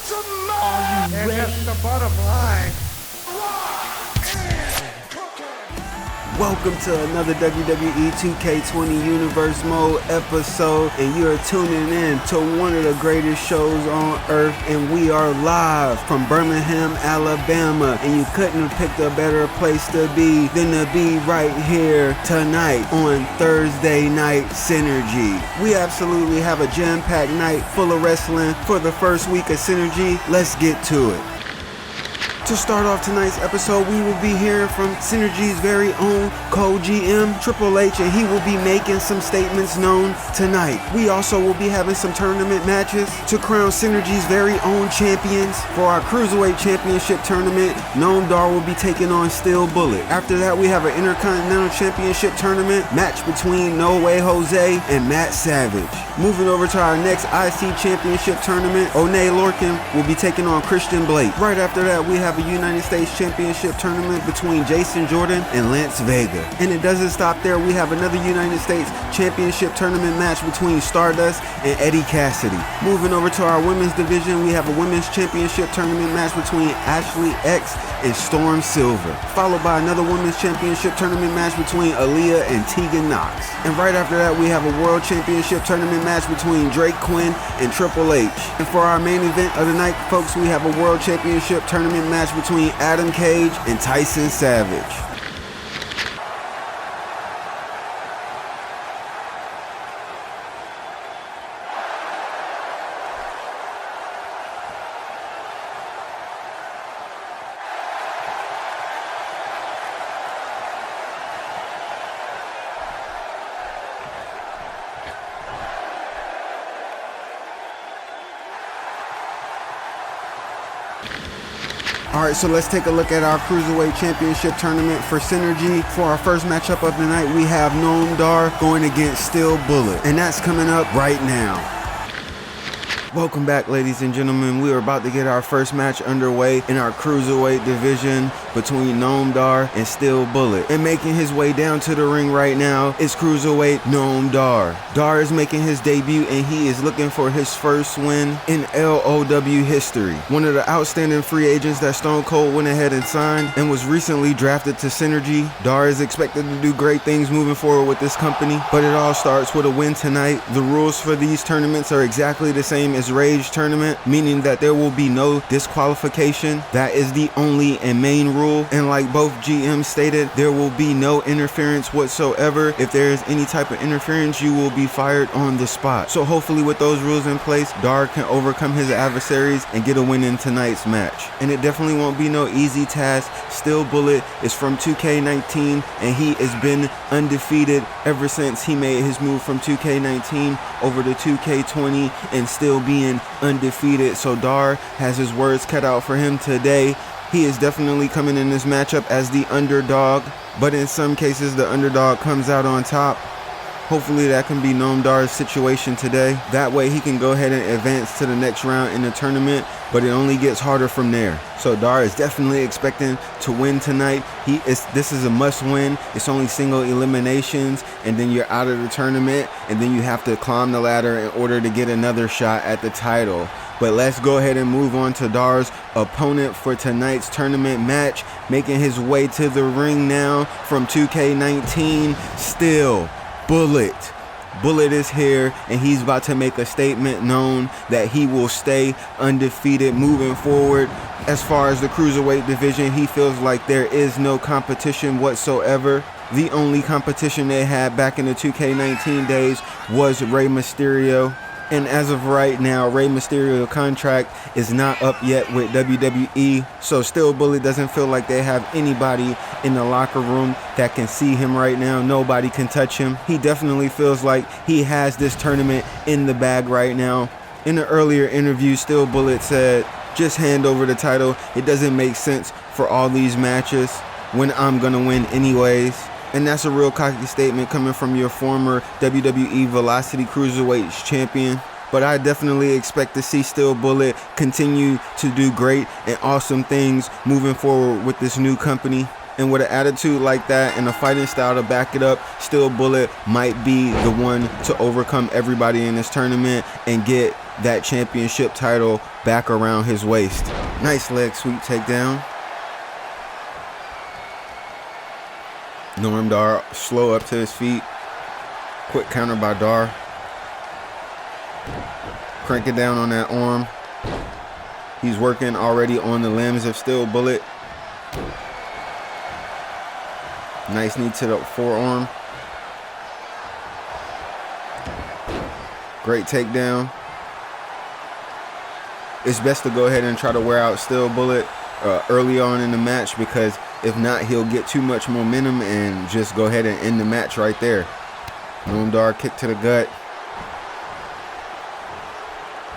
Are you ready? That's the bottom line. Welcome to another WWE2K20 Universe Mode episode, and you're tuning in to one of the greatest shows on earth, and we are live from Birmingham, Alabama, and you couldn't have picked a better place to be than to be right here tonight on Thursday Night Synergy. We absolutely have a jam-packed night full of wrestling for the first week of Synergy. Let's get to it. To start off tonight's episode, we will be hearing from Synergy's very own co-GM, Triple H, and he will be making some statements known tonight. We also will be having some tournament matches to crown Synergy's very own champions. For our Cruiserweight Championship tournament, Noam Dar will be taking on Steel Bullet. After that, we have an Intercontinental Championship tournament match between No Way Jose and Matt Savage. Moving over to our next IC Championship tournament, Oney Lorcan will be taking on Christian Blake. Right after that, we have a United States Championship tournament between Jason Jordan and Lance Vega. And it doesn't stop there. We have another United States Championship tournament match between Stardust and Eddie Cassidy. Moving over to our women's division, we have a women's championship tournament match between Ashley X and Storm Silver, followed by another women's championship tournament match between Aaliyah and Tegan Knox. And right after that, we have a world championship tournament match between Drake Quinn and Triple H. And for our main event of the night, folks, we have a world championship tournament match between Adam Cage and Tyson Savage. Alright, so let's take a look at our Cruiserweight Championship tournament for Synergy. For our first matchup of the night, we have Noam Dar going against Steel Bullet, and that's coming up right now. Welcome back, ladies and gentlemen. We are about to get our first match underway in our Cruiserweight division between Noam Dar and Steel Bullet. And making his way down to the ring right now is Cruiserweight Noam Dar. Dar is making his debut, and he is looking for his first win in LOW history. One of the outstanding free agents that Stone Cold went ahead and signed and was recently drafted to Synergy. Dar is expected to do great things moving forward with this company, but it all starts with a win tonight. The rules for these tournaments are exactly the same as Rage tournament, meaning that there will be no disqualification. That is the only and main rule, and like both GMs stated, there will be no interference whatsoever. If there is any type of interference, you will be fired on the spot. So hopefully with those rules in place, Dar can overcome his adversaries and get a win in tonight's match. And it definitely won't be no easy task. Steel Bullet is from 2K19, and he has been undefeated ever since he made his move from 2K19 over to 2K20 and still being undefeated. So Dar has his words cut out for him today. He is definitely coming in this matchup as the underdog, but in some cases the underdog comes out on top. Hopefully that can be Noam Dar's situation today. That way he can go ahead and advance to the next round in the tournament, but it only gets harder from there. So Dar is definitely expecting to win tonight. This is a must win. It's only single eliminations, and then you're out of the tournament, and then you have to climb the ladder in order to get another shot at the title. But let's go ahead and move on to Dar's opponent for tonight's tournament match. Making his way to the ring now from 2K19, Steel Bullet. Bullet is here, and he's about to make a statement known that he will stay undefeated moving forward. As far as the Cruiserweight division, he feels like there is no competition whatsoever. The only competition they had back in the 2K19 days was Rey Mysterio. And as of right now, Rey Mysterio's contract is not up yet with WWE, so Steel Bullet doesn't feel like they have anybody in the locker room that can see him right now. Nobody can touch him. He definitely feels like he has this tournament in the bag right now. In an earlier interview, Steel Bullet said, "Just hand over the title. It doesn't make sense for all these matches when I'm gonna win anyways." And that's a real cocky statement coming from your former WWE Velocity Cruiserweight champion. But I definitely expect to see Steel Bullet continue to do great and awesome things moving forward with this new company. And with an attitude like that and a fighting style to back it up, Steel Bullet might be the one to overcome everybody in this tournament and get that championship title back around his waist. Nice leg sweep takedown. Noam Dar slow up to his feet. Quick counter by Dar. Crank it down on that arm. He's working already on the limbs of Steel Bullet. Nice knee to the forearm. Great takedown. It's best to go ahead and try to wear out Steel Bullet early on in the match, because if not, he'll get too much momentum and just go ahead and end the match right there. Noam Dar kick to the gut.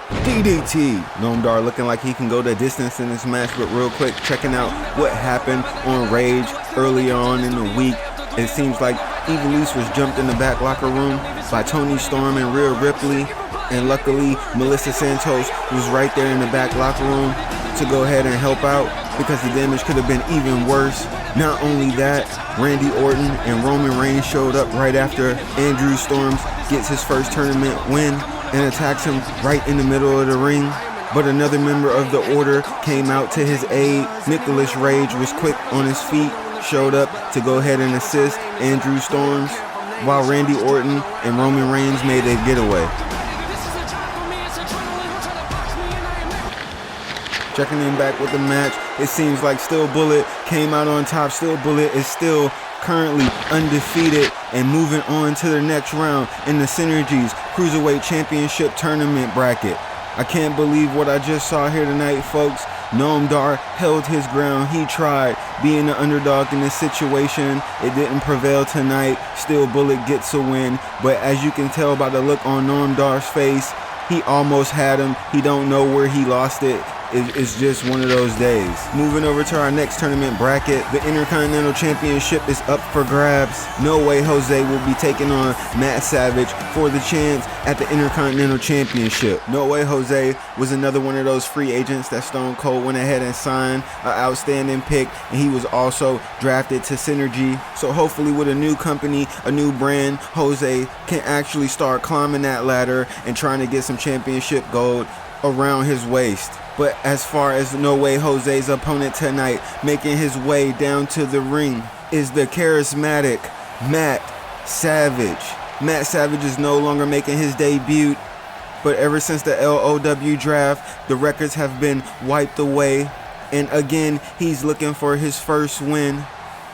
DDT. Noam Dar looking like he can go the distance in this match, but real quick, checking out what happened on Rage early on in the week. It seems like Ivelisse was jumped in the back locker room by Toni Storm and Rhea Ripley, and luckily Melissa Santos was right there in the back locker room to go ahead and help out, because the damage could have been even worse. Not only that, Randy Orton and Roman Reigns showed up right after Andrew Storms gets his first tournament win and attacks him right in the middle of the ring. But another member of the Order came out to his aid. Nicholas Rage was quick on his feet, showed up to go ahead and assist Andrew Storms, while Randy Orton and Roman Reigns made a getaway. Checking in back with the match, it seems like Steel Bullet came out on top. Steel Bullet is still currently undefeated and moving on to the next round in the Synergies Cruiserweight Championship Tournament bracket. I can't believe what I just saw here tonight, folks. Noam Dar held his ground. He tried being the underdog in this situation. It didn't prevail tonight. Steel Bullet gets a win, but as you can tell by the look on Noam Dar's face, he almost had him. He don't know where he lost it. It's just one of those days. Moving over to our next tournament bracket, the Intercontinental Championship is up for grabs. No Way Jose will be taking on Matt Savage for the chance at the Intercontinental Championship. No Way Jose was another one of those free agents that Stone Cold went ahead and signed, an outstanding pick, and he was also drafted to Synergy. So hopefully with a new company, a new brand, Jose can actually start climbing that ladder and trying to get some championship gold around his waist. But as far as No Way Jose's opponent tonight, making his way down to the ring, is the charismatic Matt Savage. Matt Savage is no longer making his debut, but ever since the LOW draft, the records have been wiped away. And again, he's looking for his first win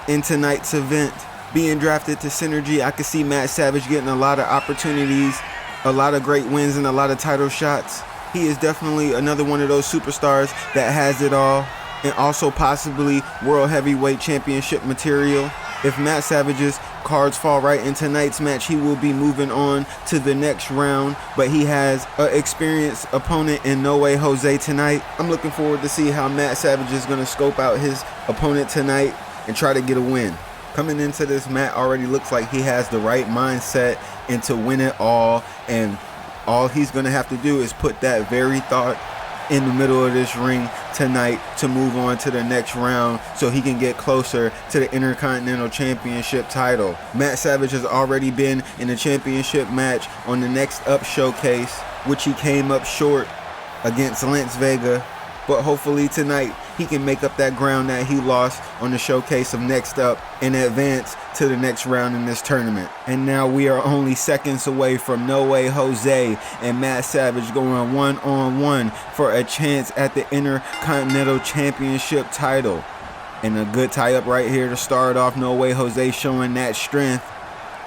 in tonight's event. Being drafted to Synergy, I could see Matt Savage getting a lot of opportunities, a lot of great wins, and a lot of title shots. He is definitely another one of those superstars that has it all, and also possibly World Heavyweight Championship material. If Matt Savage's cards fall right in tonight's match, he will be moving on to the next round, but he has an experienced opponent in No Way Jose tonight. I'm looking forward to see how Matt Savage is going to scope out his opponent tonight and try to get a win. Coming into this, Matt already looks like he has the right mindset and to win it all, and all he's going to have to do is put that very thought in the middle of this ring tonight to move on to the next round so he can get closer to the Intercontinental Championship title. Matt Savage has already been in a championship match on the Next Up showcase, which he came up short against Lance Vega, but hopefully tonight he can make up that ground that he lost on the showcase of Next Up and advance to the next round in this tournament. And now we are only seconds away from No Way Jose and Matt Savage going one-on-one for a chance at the Intercontinental Championship title. And a good tie-up right here to start off. No Way Jose showing that strength,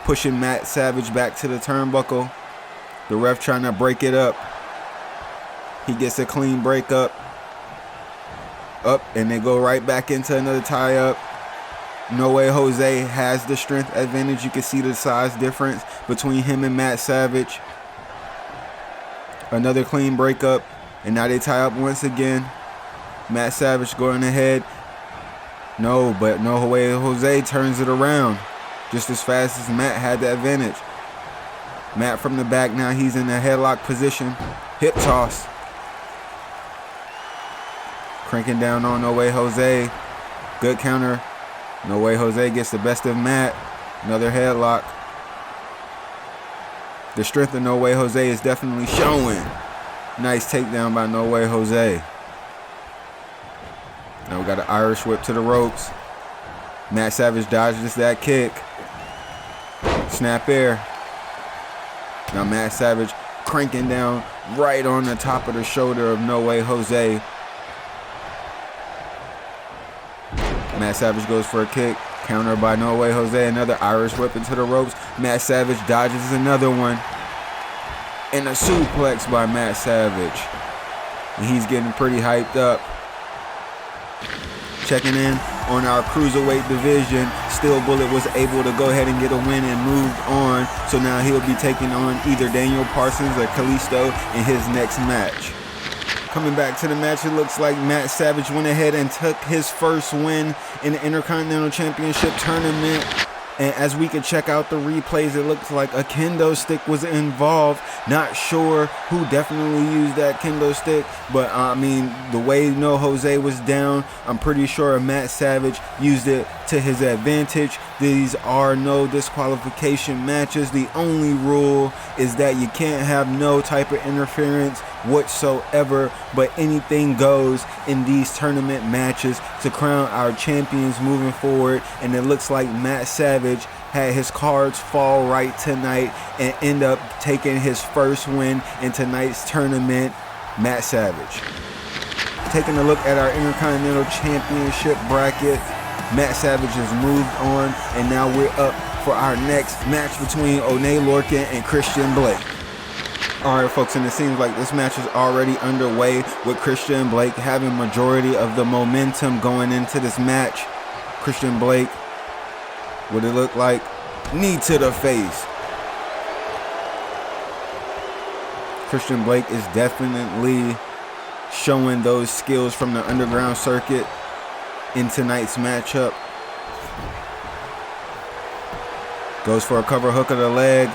pushing Matt Savage back to the turnbuckle. The ref trying to break it up. He gets a clean break up, and they go right back into another tie-up. No Way Jose has the strength advantage. You can see the size difference between him and Matt Savage. Another clean breakup, and now they tie up once again. Matt Savage going ahead. But No Way Jose turns it around just as fast as Matt had the advantage. Matt from the back, now he's in a headlock position. Hip toss. Cranking down on No Way Jose. Good counter. No Way Jose gets the best of Matt. Another headlock. The strength of No Way Jose is definitely showing. Nice takedown by No Way Jose. Now we got an Irish whip to the ropes. Matt Savage dodges that kick. Snap air. Now Matt Savage cranking down right on the top of the shoulder of No Way Jose. Matt Savage goes for a kick. Counter by No Way Jose. Another Irish whip into the ropes. Matt Savage dodges another one. And a suplex by Matt Savage. And he's getting pretty hyped up. Checking in on our cruiserweight division, Steel Bullet was able to go ahead and get a win and moved on. So now he'll be taking on either Daniel Parsons or Kalisto in his next match. Coming back to the match, it looks like Matt Savage went ahead and took his first win in the Intercontinental Championship tournament. And as we can check out the replays, it looks like a kendo stick was involved. Not sure who definitely used that kendo stick, but I mean, the way No Jose was down, I'm pretty sure Matt Savage used it to his advantage. These are no disqualification matches. The only rule is that you can't have no type of interference whatsoever, but anything goes in these tournament matches to crown our champions moving forward. And it looks like Matt Savage had his cards fall right tonight and end up taking his first win in tonight's tournament. Matt Savage. Taking a look at our Intercontinental Championship bracket, Matt Savage has moved on, and now we're up for our next match between Oney Lorcan and Christian Blake. Alright folks, and it seems like this match is already underway with Christian Blake having majority of the momentum going into this match. Christian Blake, what it look like? Knee to the face. Christian Blake is definitely showing those skills from the underground circuit in tonight's matchup. Goes for a cover hook of the leg.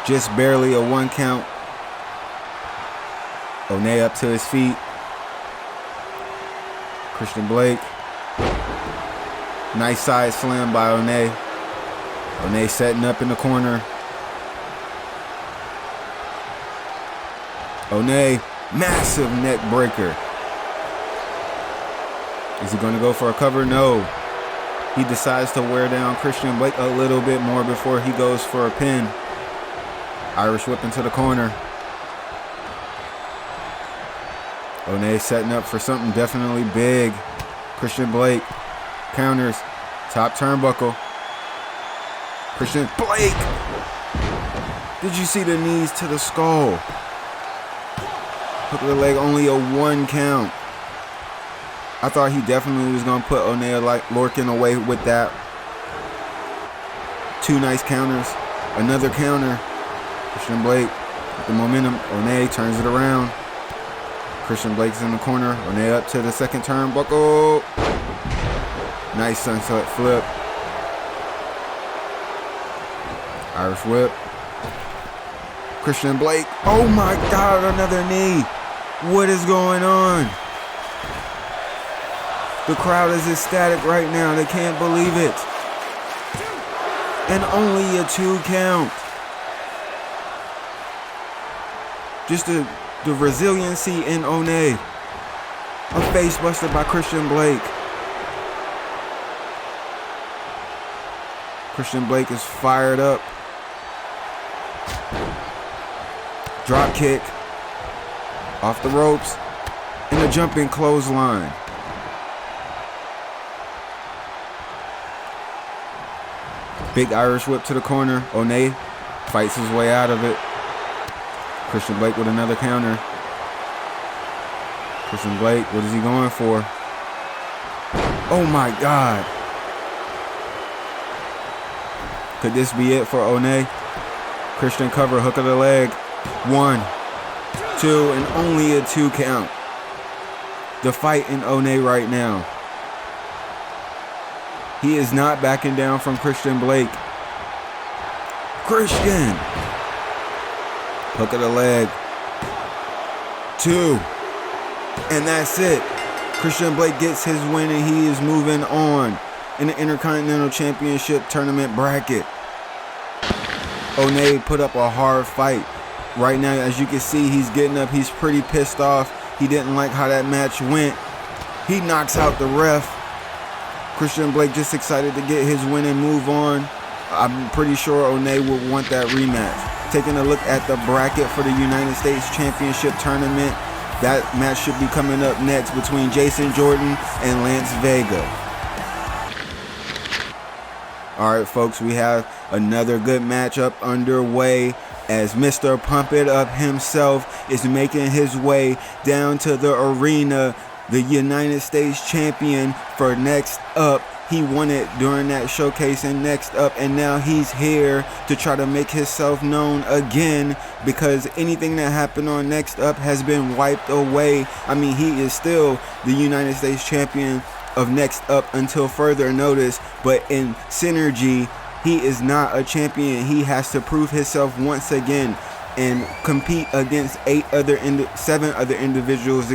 Just barely a 1 count. Oney up to his feet. Christian Blake. Nice side slam by Oney. Oney setting up in the corner. Oney, massive neck breaker. Is he going to go for a cover? No. He decides to wear down Christian Blake a little bit more before he goes for a pin. Irish whip into the corner. Oney setting up for something definitely big. Christian Blake counters. Top turnbuckle. Christian Blake. Did you see the knees to the skull? Hook of the leg, only a 1 count. I thought he definitely was going to put Oney Lorcan away with that. 2 nice counters. Another counter. Christian Blake with the momentum. Oney turns it around. Christian Blake's in the corner. Oney up to the second turnbuckle. Nice sunset flip. Irish whip. Christian Blake. Oh my God, another knee. What is going on? The crowd is ecstatic right now. They can't believe it. And only a 2 count. Just the resiliency in Oney. A face buster by Christian Blake. Christian Blake is fired up. Drop kick. Off the ropes. And a jumping clothesline. Big Irish whip to the corner. Oney fights his way out of it. Christian Blake with another counter. Christian Blake, what is he going for? Oh my God. Could this be it for Oney? Christian cover, hook of the leg. 1, 2, and only a 2 count. The fight in Oney right now. He is not backing down from Christian Blake. Christian. Hook of the leg. 2. And that's it. Christian Blake gets his win and he is moving on in the Intercontinental Championship tournament bracket. Oney put up a hard fight. Right now, as you can see, he's getting up. He's pretty pissed off. He didn't like how that match went. He knocks out the ref. Christian Blake just excited to get his win and move on. I'm pretty sure Oney would want that rematch. Taking a look at the bracket for the United States Championship Tournament. That match should be coming up next between Jason Jordan and Lance Vega. All right, folks, we have another good matchup underway as Mr. Pump It Up himself is making his way down to the arena. The United States champion for Next Up. He won it during that showcase in Next Up, and now he's here to try to make himself known again, because anything that happened on Next Up has been wiped away. I mean, he is still the United States champion of Next Up until further notice, but in Synergy, he is not a champion. He has to prove himself once again and compete against 7 other individuals,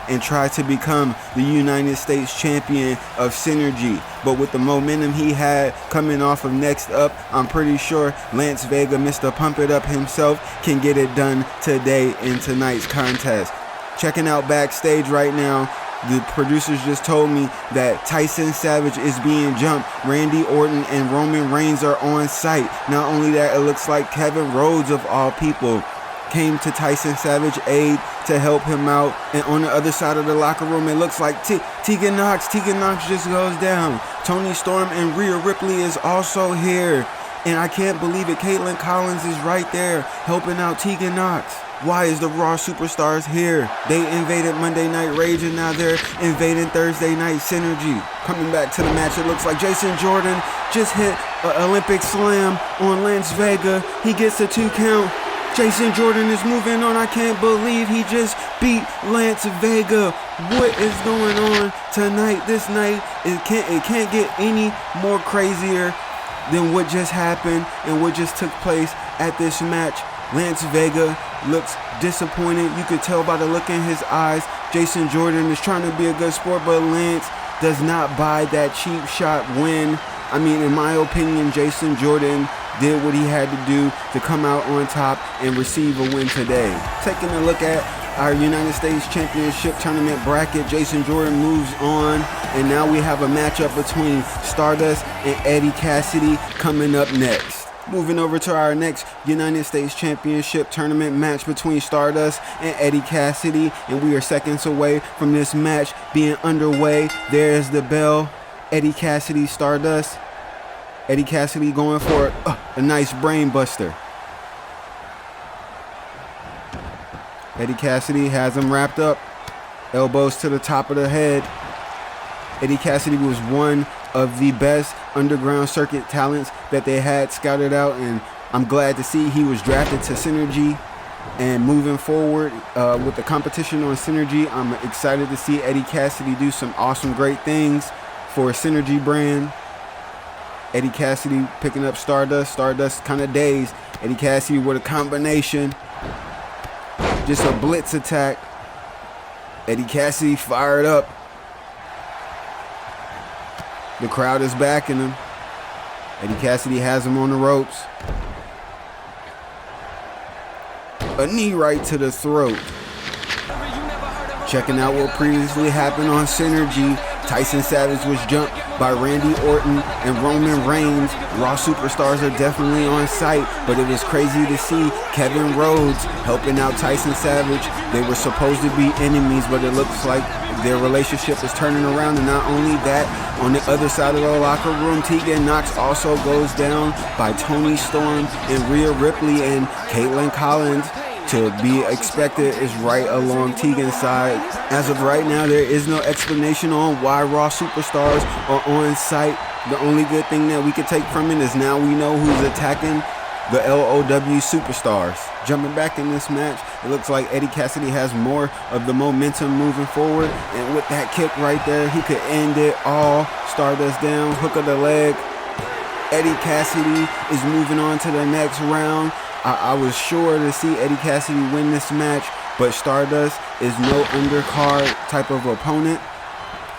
and try to become the United States champion of Synergy. But with the momentum he had coming off of Next Up, I'm pretty sure Lance Vega, Mr. Pump It Up himself, can get it done today in tonight's contest. Checking out backstage right now, the producers just told me that Tyson Savage is being jumped. Randy Orton and Roman Reigns are on site. Not only that, it looks like Kevin Rhodes, of all people, came to Tyson Savage's aid to help him out. And on the other side of the locker room, it looks like Tegan Knox just goes down. Toni Storm and Rhea Ripley is also here. And I can't believe it, Caitlin Collins is right there helping out Tegan Knox. Why is the Raw Superstars here? They invaded Monday Night Rage and now they're invading Thursday Night Synergy. Coming back to the match, it looks like Jason Jordan just hit an Olympic Slam on Lance Vega. He gets a 2 count. Jason Jordan is moving on. I can't believe he just beat Lance Vega. What is going on tonight? This night, it can't get any more crazier than what just happened and what just took place at this match. Lance Vega looks disappointed. You could tell by the look in his eyes. Jason Jordan is trying to be a good sport, but Lance does not buy that cheap shot win. I mean, in my opinion, Jason Jordan did what he had to do to come out on top and receive a win today. Taking a look at our United States Championship Tournament bracket, Jason Jordan moves on, and now we have a matchup between Stardust and Eddie Cassidy coming up next. Moving over to our next United States Championship Tournament match between Stardust and Eddie Cassidy, and we are seconds away from this match being underway. There's the bell. Eddie Cassidy, Stardust. Eddie Cassidy going for a nice brain buster. Eddie Cassidy has him wrapped up. Elbows to the top of the head. Eddie Cassidy was one of the best underground circuit talents that they had scouted out, and I'm glad to see he was drafted to Synergy. And moving forward with the competition on Synergy, I'm excited to see Eddie Cassidy do some awesome, great things for Synergy brand. Eddie Cassidy picking up Stardust. Stardust kind of dazed. Eddie Cassidy with a combination. Just a blitz attack. Eddie Cassidy fired up. The crowd is backing him. Eddie Cassidy has him on the ropes. A knee right to the throat. Checking out what previously happened on Synergy. Tyson Savage was jumped by Randy Orton and Roman Reigns. Raw Superstars are definitely on site, but it was crazy to see Kevin Rhodes helping out Tyson Savage. They were supposed to be enemies, but it looks like their relationship is turning around. And not only that, on the other side of the locker room, Tegan Knox also goes down by Toni Storm and Rhea Ripley, and Caitlin Collins, to be expected, is right along Tegan's side. As of right now, there is no explanation on why Raw Superstars are on site. The only good thing that we could take from it is now we know who's attacking the LOW Superstars. Jumping back in this match, it looks like Eddie Cassidy has more of the momentum moving forward, and with that kick right there, he could end it all. Stardust down, hook of the leg. Eddie Cassidy is moving on to the next round. I was sure to see Eddie Cassidy win this match, but Stardust is no undercard type of opponent.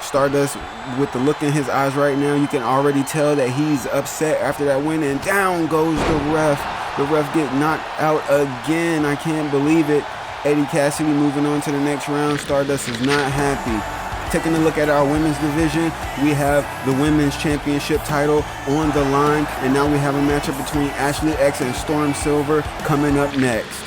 Stardust, with the look in his eyes right now, you can already tell that he's upset after that win, and down goes the ref. The ref get knocked out again. I can't believe it. Eddie Cassidy moving on to the next round. Stardust is not happy. Taking a look at our women's division, we have the women's championship title on the line, and now we have a matchup between Ashley X and Storm Silver coming up next.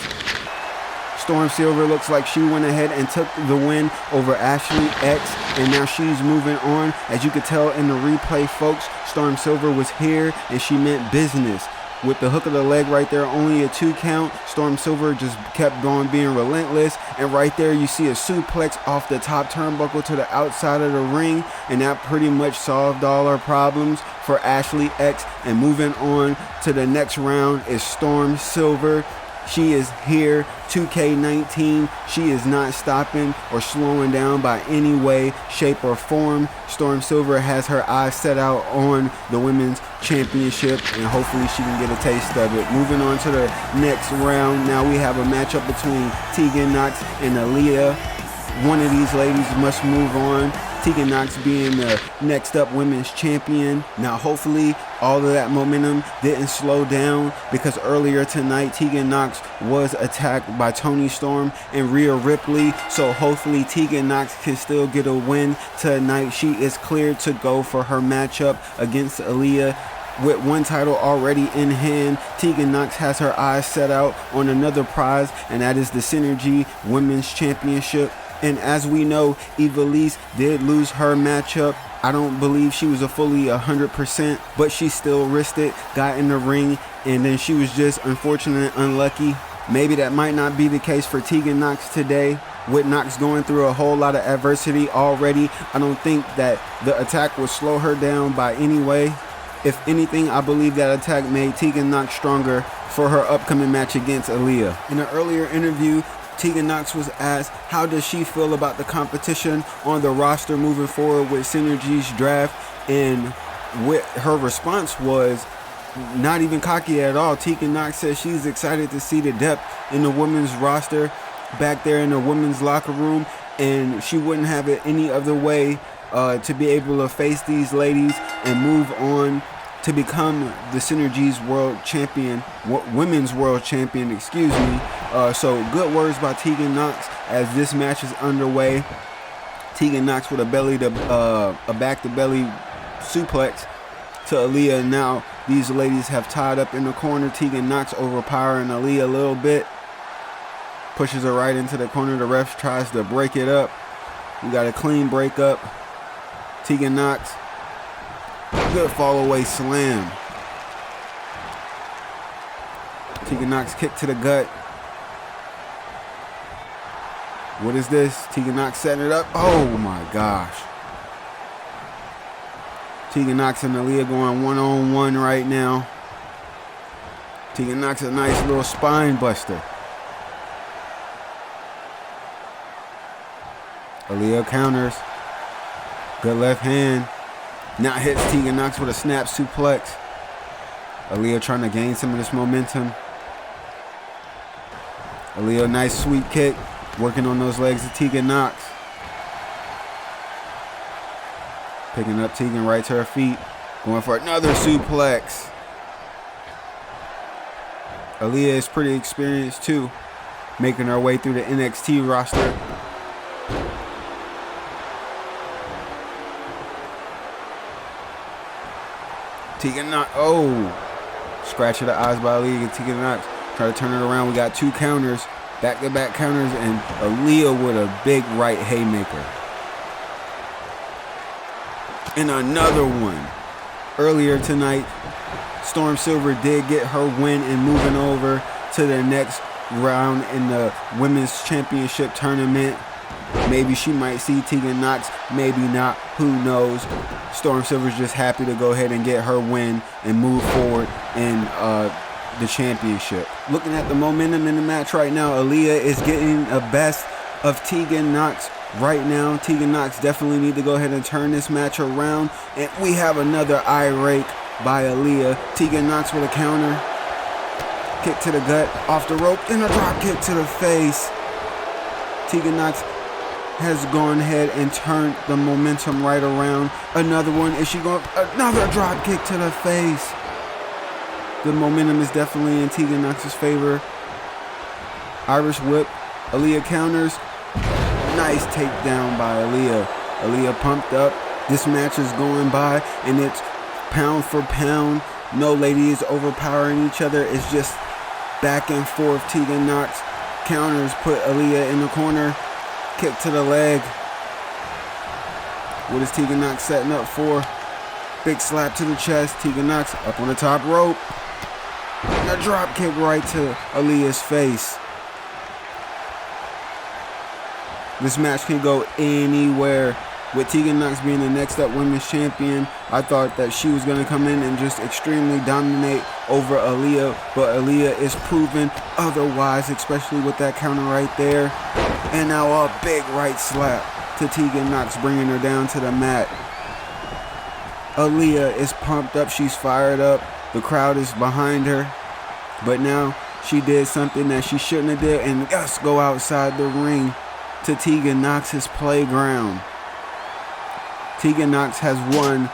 Storm Silver looks like she went ahead and took the win over Ashley X, and now she's moving on. As you can tell in the replay, folks, Storm Silver was here and she meant business. With the hook of the leg right there, only a 2 count. Storm Silver just kept going, being relentless. And right there, you see a suplex off the top turnbuckle to the outside of the ring. And that pretty much solved all our problems for Ashley X. And moving on to the next round is Storm Silver. She is here, 2K19. She is not stopping or slowing down by any way, shape, or form. Storm Silver has her eyes set out on the women's championship, and hopefully she can get a taste of it. Moving on to the next round, now we have a matchup between Tegan Knox and Aaliyah. One of these ladies must move on. Tegan Knox being the next up women's champion. Now hopefully all of that momentum didn't slow down, because earlier tonight Tegan Knox was attacked by Toni Storm and Rhea Ripley. So hopefully Tegan Knox can still get a win tonight. She is cleared to go for her matchup against Aaliyah. With one title already in hand, Tegan Knox has her eyes set out on another prize, and that is the Synergy Women's Championship. And as we know, Ivelisse did lose her matchup. I don't believe she was a fully 100%, but she still risked it, got in the ring, and then she was just unfortunate and unlucky. Maybe that might not be the case for Tegan Knox today. With Knox going through a whole lot of adversity already, I don't think that the attack will slow her down by any way. If anything, I believe that attack made Tegan Knox stronger for her upcoming match against Aaliyah. In an earlier interview, Tegan Knox was asked how does she feel about the competition on the roster moving forward with Synergy's draft, and what her response was not even cocky at all. Tegan Knox says she's excited to see the depth in the women's roster back there in the women's locker room, and she wouldn't have it any other way to be able to face these ladies and move on to become the Synergy's world champion, women's world champion, excuse me. So good words by Tegan Knox as this match is underway. Tegan Knox with a back to belly suplex to Aaliyah. Now these ladies have tied up in the corner. Tegan Knox overpowering Aaliyah a little bit, pushes her right into the corner. The ref tries to break it up. We got a clean breakup. Tegan Knox, good fall away slam. Tegan Knox kick to the gut. What is this? Tegan Knox setting it up. Oh my gosh. Tegan Knox and Aaliyah going one-on-one right now. Tegan Knox a nice little spine buster. Aaliyah counters. Good left hand. Now hits Tegan Knox with a snap suplex. Aaliyah trying to gain some of this momentum. Aaliyah, nice sweep kick. Working on those legs of Tegan Knox. Picking up Tegan right to her feet. Going for another suplex. Aaliyah is pretty experienced too. Making her way through the NXT roster. Tegan Knox, oh. Scratch of the eyes by Aaliyah. Tegan Knox try to turn it around. We got 2 counters. Back-to-back counters, and Aaliyah with a big right haymaker. And another one. Earlier tonight, Storm Silver did get her win and moving over to the next round in the Women's Championship tournament. Maybe she might see Tegan Knox, maybe not, who knows. Storm Silver's just happy to go ahead and get her win and move forward in the championship. Looking at the momentum in the match right now, Aaliyah is getting the best of Tegan Knox right now. Tegan Knox definitely need to go ahead and turn this match around. And we have another eye rake by Aaliyah. Tegan Knox with a counter. Kick to the gut, off the rope, and a drop kick to the face. Tegan Knox has gone ahead and turned the momentum right around. Another one. Is she going? Another drop kick to the face. The momentum is definitely in Tegan Nox's favor. Irish whip. Aaliyah counters. Nice takedown by Aaliyah. Aaliyah pumped up. This match is going by, and it's pound for pound. No lady is overpowering each other. It's just back and forth. Tegan Nox counters, put Aaliyah in the corner. Kick to the leg. What is Tegan Nox setting up for? Big slap to the chest. Tegan Nox up on the top rope. And a drop kick right to Aaliyah's face. This match can go anywhere. With Tegan Nox being the next up women's champion, I thought that she was going to come in and just extremely dominate over Aaliyah, but Aaliyah is proven otherwise, especially with that counter right there. And now a big right slap to Tegan Nox, bringing her down to the mat. Aaliyah is pumped up. She's fired up. The crowd is behind her. But now she did something that she shouldn't have did, and let's go outside the ring to Tegan Nox's playground. Tegan Nox has won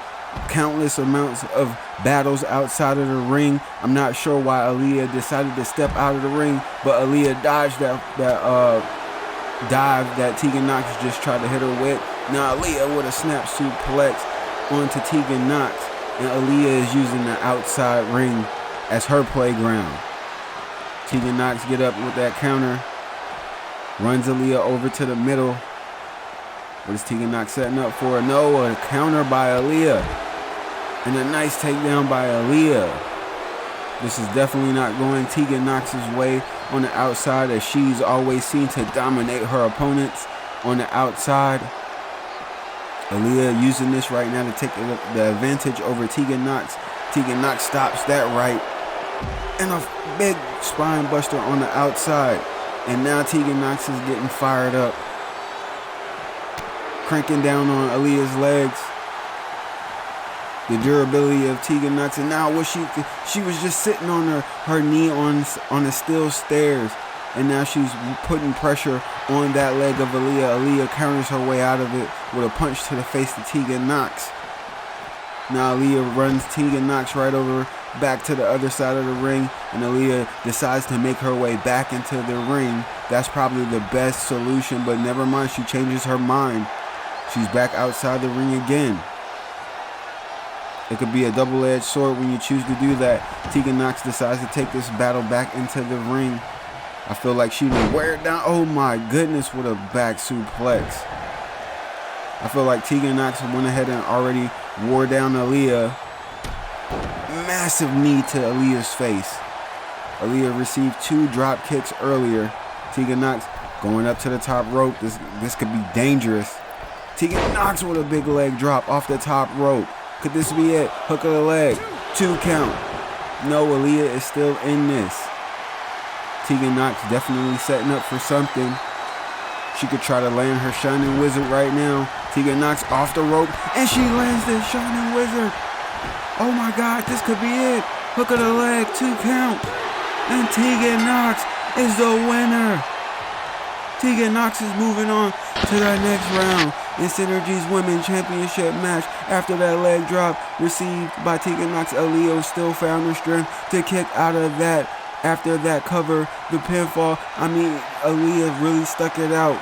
countless amounts of battles outside of the ring. I'm not sure why Aaliyah decided to step out of the ring, but Aaliyah dodged that dive that Tegan Nox just tried to hit her with. Now Aaliyah with a snap suplex onto Tegan Nox, and Aaliyah is using the outside ring as her playground. Tegan Nox get up with that counter, runs Aaliyah over to the middle. What is Tegan Nox setting up for? No, a counter by Aaliyah. And a nice takedown by Aaliyah. This is definitely not going Tegan Nox's way on the outside, as she's always seen to dominate her opponents on the outside. Aaliyah using this right now to take the advantage over Tegan Nox. Tegan Nox stops that right. And a big spine buster on the outside. And now Tegan Nox is getting fired up. Cranking down on Aaliyah's legs. The durability of Tegan Nox, and now what she was just sitting on her knee on the steel stairs, and now she's putting pressure on that leg of Aaliyah. Aaliyah counters her way out of it with a punch to the face to Tegan Nox. Now Aaliyah runs Tegan Nox right over back to the other side of the ring, and Aaliyah decides to make her way back into the ring. That's probably the best solution, but never mind, she changes her mind. She's back outside the ring again. It could be a double-edged sword when you choose to do that. Tegan Nox decides to take this battle back into the ring. I feel like she would wear it down. Oh my goodness, with a back suplex. I feel like Tegan Nox went ahead and already wore down Aaliyah. Massive knee to Aaliyah's face. Aaliyah received 2 drop kicks earlier. Tegan Nox going up to the top rope. This could be dangerous. Tegan Nox with a big leg drop off the top rope. Could this be it? Hook of the leg. 2 count. No, Aaliyah is still in this. Tegan Nox definitely setting up for something. She could try to land her Shining Wizard right now. Tegan Nox off the rope, and she lands the Shining Wizard. Oh my God, this could be it. Hook of the leg, 2 count. And Tegan Nox is the winner. Tegan Nox is moving on to the next round in Synergy's Women's Championship match. After that leg drop received by Tegan Nox, Aaliyah still found her strength to kick out of that. After that cover, the pinfall, Aaliyah really stuck it out.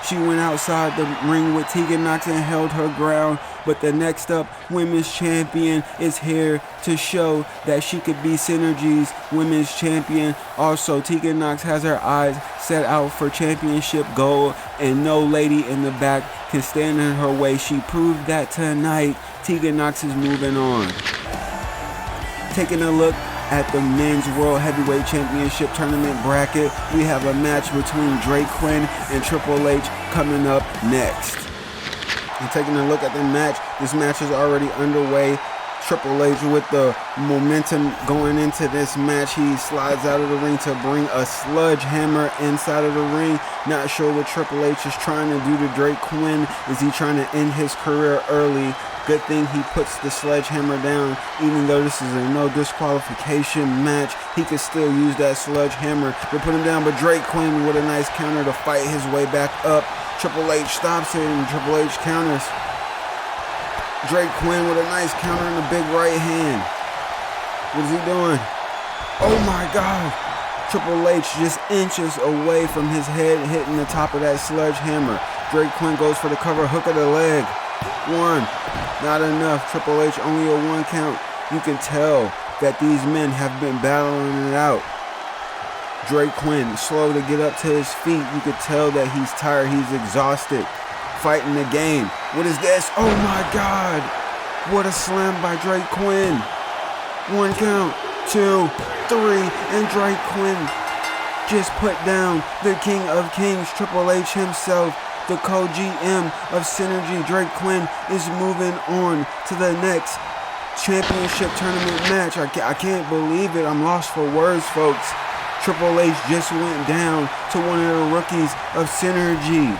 She went outside the ring with Tegan Nox and held her ground. But the next up women's champion is here to show that she could be Synergy's women's champion. Also, Tegan Nox has her eyes set out for championship gold, and no lady in the back can stand in her way. She proved that tonight. Tegan Nox is moving on. Taking a look at the Men's World Heavyweight Championship Tournament bracket, we have a match between QUINN and Triple H coming up next. And taking a look at the match, this match is already underway. Triple H with the momentum going into this match. He slides out of the ring to bring a sledgehammer inside of the ring. Not sure what Triple H is trying to do to QUINN. Is he trying to end his career early? Good thing he puts the sledgehammer down. Even though this is a no disqualification match, he could still use that sledgehammer to put him down. But QUINN with a nice counter to fight his way back up. Triple H stops it, and Triple H counters. QUINN with a nice counter and a big right hand. What is he doing? Oh my God. Triple H just inches away from his head hitting the top of that sledgehammer. Drake Quinn goes for the cover, hook of the leg. One, not enough. Triple H only a 1 count. You can tell that these men have been battling it out. Drake Quinn slow to get up to his feet. You could tell that he's tired, he's exhausted. Fighting the game. What is this? Oh my God. What a slam by Drake Quinn. 1 count, 2, 3, and Drake Quinn just put down the King of Kings, Triple H himself, the co-GM of Synergy. Drake Quinn is moving on to the next championship tournament match. I can't believe it. I'm lost for words, folks. Triple H just went down to one of the rookies of Synergy.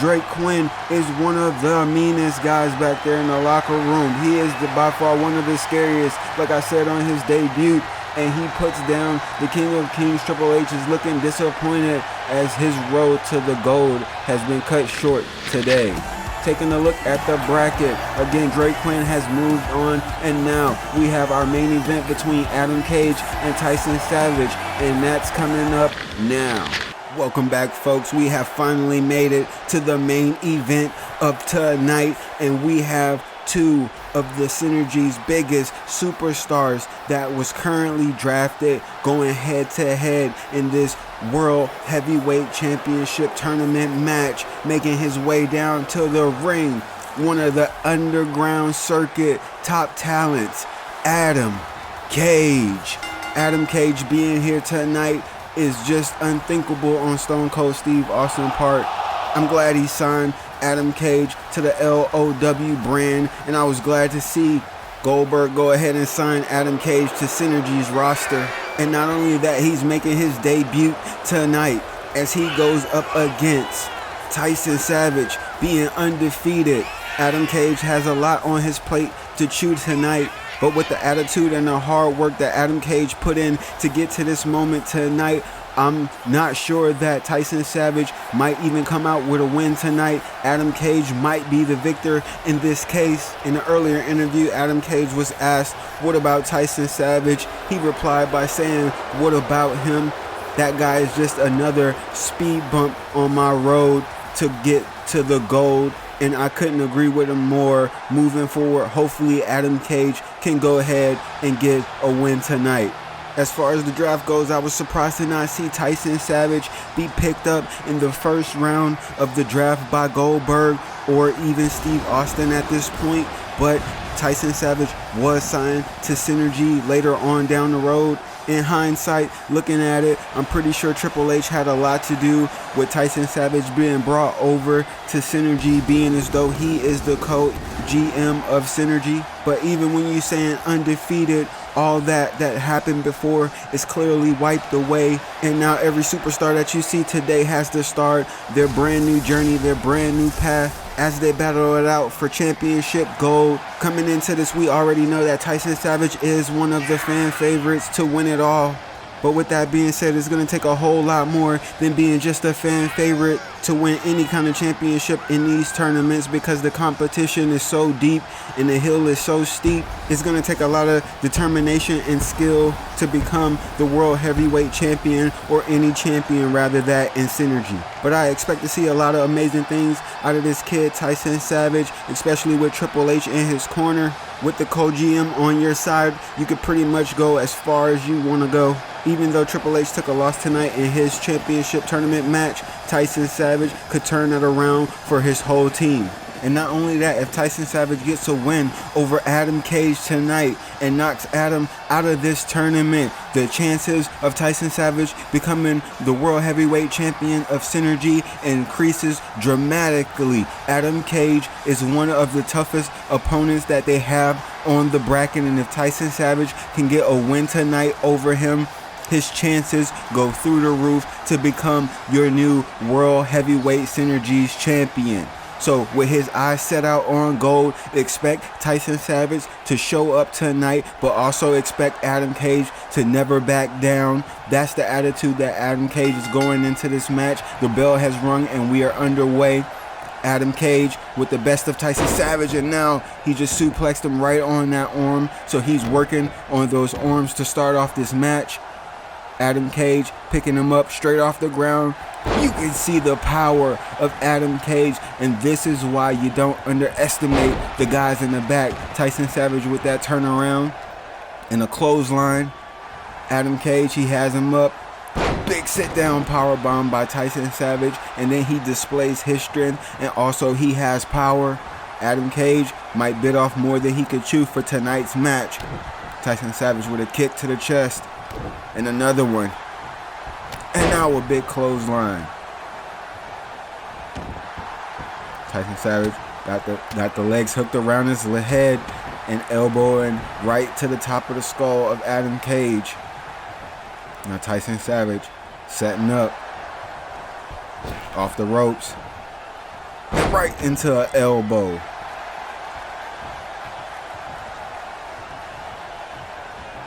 Drake Quinn is one of the meanest guys back there in the locker room. He is by far one of the scariest, like I said on his debut. And he puts down the King of Kings. Triple H is looking disappointed as his road to the gold has been cut short today. Taking a look at the bracket. Again, Drake Quinn has moved on, and now we have our main event between Adam Cage and Tyson Savage, and that's coming up now. Welcome back, folks. We have finally made it to the main event of tonight, and we have two of the Synergy's biggest superstars that was currently drafted going head to head in this World Heavyweight Championship tournament match, making his way down to the ring. One of the underground circuit top talents, Adam Cage. Adam Cage being here tonight is just unthinkable on Stone Cold Steve Austin part. I'm glad he signed Adam Cage to the LOW brand, and I was glad to see Goldberg go ahead and sign Adam Cage to Synergy's roster. And not only that, he's making his debut tonight as he goes up against Tyson Savage, being undefeated. Adam Cage has a lot on his plate to chew tonight, but with the attitude and the hard work that Adam Cage put in to get to this moment tonight, I'm not sure that Tyson Savage might even come out with a win tonight. Adam Cage might be the victor in this case. In the earlier interview, Adam Cage was asked, what about Tyson Savage? He replied by saying, what about him? That guy is just another speed bump on my road to get to the gold. And I couldn't agree with him more. Moving forward, hopefully Adam Cage can go ahead and get a win tonight. As far as the draft goes, I was surprised to not see Tyson Savage be picked up in the first round of the draft by Goldberg or even Steve Austin at this point. But Tyson Savage was signed to Synergy later on down the road. In hindsight, looking at it, I'm pretty sure Triple H had a lot to do with Tyson Savage being brought over to Synergy, being as though he is the co-GM of Synergy. But even when you're saying undefeated, all that happened before is clearly wiped away, and now every superstar that you see today has to start their brand new journey, their brand new path as they battle it out for championship gold. Coming into this, we already know that Tyson Savage is one of the fan favorites to win it all. But with that being said, it's going to take a whole lot more than being just a fan favorite to win any kind of championship in these tournaments, because the competition is so deep and the hill is so steep. It's going to take a lot of determination and skill to become the World Heavyweight Champion, or any champion rather, that in Synergy. But I expect to see a lot of amazing things out of this kid, Tyson Savage, especially with Triple H in his corner. With the co-GM on your side, you could pretty much go as far as you want to go. Even though Triple H took a loss tonight in his championship tournament match, Tyson Savage could turn it around for his whole team. And not only that, if Tyson Savage gets a win over Adam Cage tonight and knocks Adam out of this tournament, the chances of Tyson Savage becoming the World Heavyweight Champion of Synergy increases dramatically. Adam Cage is one of the toughest opponents that they have on the bracket, and if Tyson Savage can get a win tonight over him, his chances go through the roof to become your new World Heavyweight Synergy's champion. So with his eyes set out on gold, expect Tyson Savage to show up tonight, but also expect Adam Cage to never back down. That's the attitude that Adam Cage is going into this match. The bell has rung and we are underway. Adam Cage with the best of Tyson Savage, and now he just suplexed him right on that arm. So he's working on those arms to start off this match. Adam Cage picking him up straight off the ground. You can see the power of Adam Cage, and this is why you don't underestimate the guys in the back. Tyson Savage with that turnaround and a clothesline. Adam Cage, he has him up. Big sit down power bomb by Tyson Savage, and then he displays his strength, and also he has power. Adam Cage might bit off more than he could chew for tonight's match. Tyson Savage with a kick to the chest and another one, and now a big clothesline. Tyson Savage got the legs hooked around his head and elbowing right to the top of the skull of Adam Cage. Now Tyson Savage setting up off the ropes and right into an elbow.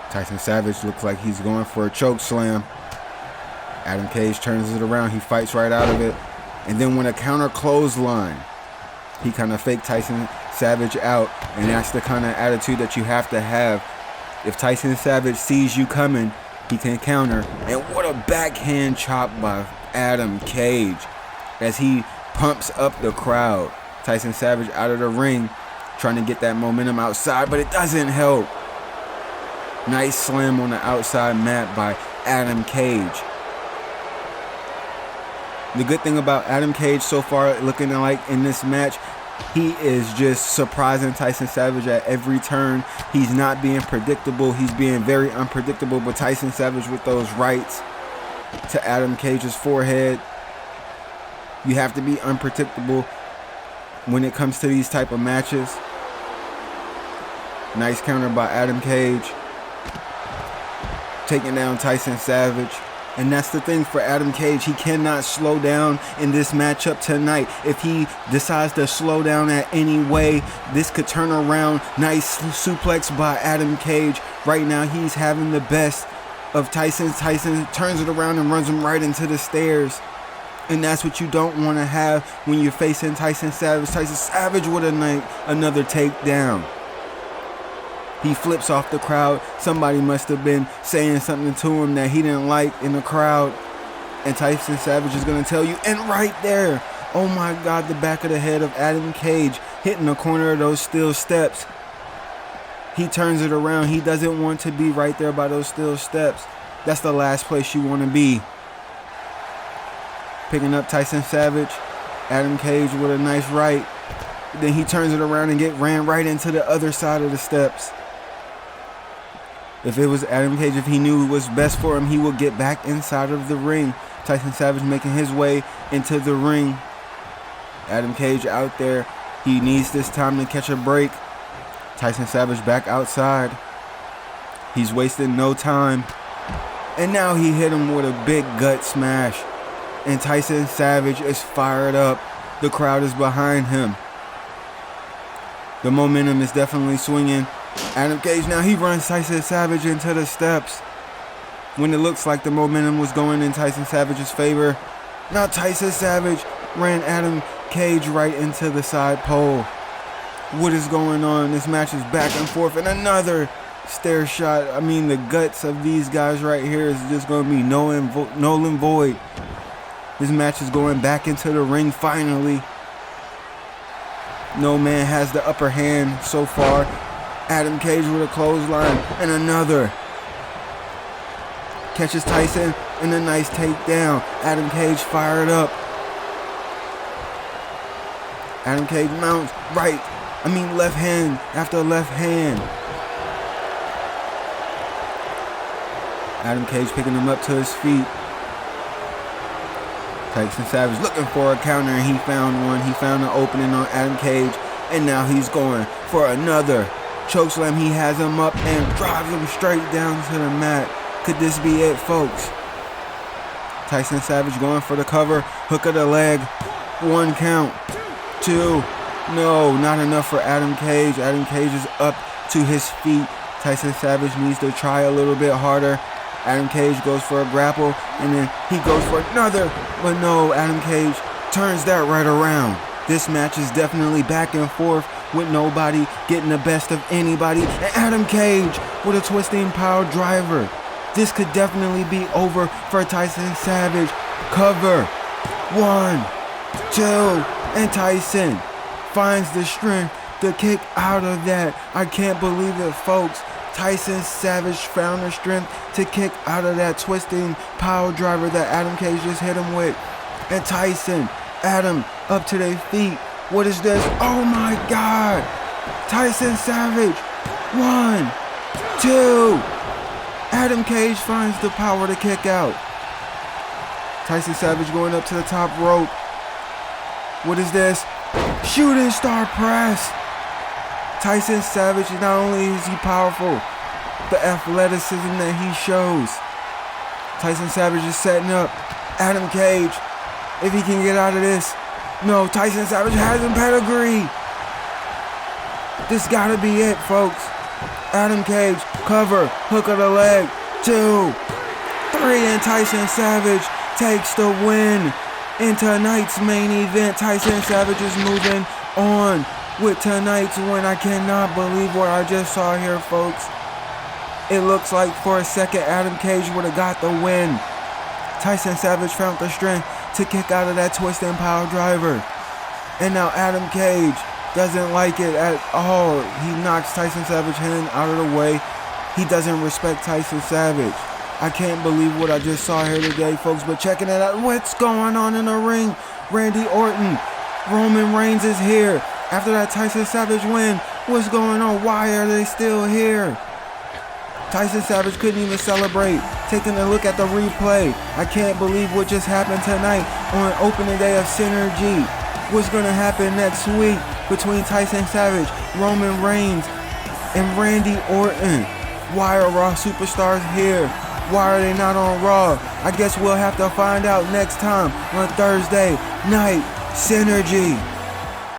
Tyson Savage looks like he's going for a choke slam. Adam Cage turns it around. He fights right out of it. And then when a counter clothesline, he kind of faked Tyson Savage out. And that's the kind of attitude that you have to have. If Tyson Savage sees you coming, he can counter. And what a backhand chop by Adam Cage as he pumps up the crowd. Tyson Savage out of the ring, trying to get that momentum outside, but it doesn't help. Nice slam on the outside mat by Adam Cage. The good thing about Adam Cage so far looking like in this match, he is just surprising Tyson Savage at every turn. He's not being predictable. He's being very unpredictable, but Tyson Savage with those rights to Adam Cage's forehead. You have to be unpredictable when it comes to these type of matches. Nice counter by Adam Cage, taking down Tyson Savage. And that's the thing for Adam Cage. He cannot slow down in this matchup tonight. If he decides to slow down at any way, this could turn around. Nice suplex by Adam Cage. Right now, he's having the best of Tyson. Tyson turns it around and runs him right into the stairs. And that's what you don't want to have when you're facing Tyson Savage. Tyson Savage with another takedown. He flips off the crowd. Somebody must have been saying something to him that he didn't like in the crowd. And Tyson Savage is going to tell you. And right there, oh my God, the back of the head of Adam Cage hitting the corner of those steel steps. He turns it around. He doesn't want to be right there by those steel steps. That's the last place you want to be. Picking up Tyson Savage. Adam Cage with a nice right. Then he turns it around and ran right into the other side of the steps. If it was Adam Cage, if he knew it was best for him, he would get back inside of the ring. Tyson Savage making his way into the ring. Adam Cage out there. He needs this time to catch a break. Tyson Savage back outside. He's wasting no time. And now he hit him with a big gut smash. And Tyson Savage is fired up. The crowd is behind him. The momentum is definitely swinging. Adam Cage now, he runs Tyson Savage into the steps when it looks like the momentum was going in Tyson Savage's favor. Now Tyson Savage ran Adam Cage right into the side pole. What is going on? This match is back and forth, and another stair shot. I mean, the guts of these guys right here is just going to be null and void. This match is going back into the ring finally. No man has the upper hand so far. Adam Cage with a clothesline and another. Catches Tyson and a nice takedown. Adam Cage fired up. Adam Cage mounts left hand after left hand. Adam Cage picking him up to his feet. Tyson Savage looking for a counter, and he found one. He found an opening on Adam Cage, and now he's going for another chokeslam. He has him up and drives him straight down to the mat. Could this be it, folks? Tyson Savage going for the cover. Hook of the leg. 1 count. 2. No, not enough for Adam Cage. Adam Cage is up to his feet. Tyson Savage needs to try a little bit harder. Adam Cage goes for a grapple, and then he goes for another. But no, Adam Cage turns that right around. This match is definitely back and forth with nobody getting the best of anybody. And Adam Cage with a twisting power driver. This could definitely be over for Tyson Savage. Cover. 1, 2, and Tyson finds the strength to kick out of that. I can't believe it, folks. Tyson Savage found the strength to kick out of that twisting power driver that Adam Cage just hit him with. And Tyson, Adam, up to their feet. What is this? Oh my God! Tyson Savage. 1, 2. Adam Cage finds the power to kick out. Tyson Savage going up to the top rope. What is this? Shooting star press. Tyson Savage, not only is he powerful, the athleticism that he shows. Tyson Savage is setting up Adam Cage. If he can get out of this. No, Tyson Savage has him pedigree. This gotta be it, folks. Adam Cage, cover, hook of the leg, 2, 3, and Tyson Savage takes the win. In tonight's main event, Tyson Savage is moving on with tonight's win. I cannot believe what I just saw here, folks. It looks like for a second Adam Cage would have got the win. Tyson Savage found the strength to kick out of that twisting power driver. And now Adam Cage doesn't like it at all. He knocks Tyson Savage hand out of the way. He doesn't respect Tyson Savage. I can't believe what I just saw here today, folks, but checking it out. What's going on in the ring? Randy Orton. Roman Reigns is here. After that Tyson Savage win, what's going on? Why are they still here? Tyson Savage couldn't even celebrate. Taking a look at the replay. I can't believe what just happened tonight on opening day of Synergy. What's going to happen next week between Tyson Savage, Roman Reigns, and Randy Orton? Why are Raw superstars here? Why are they not on Raw? I guess we'll have to find out next time on Thursday Night Synergy.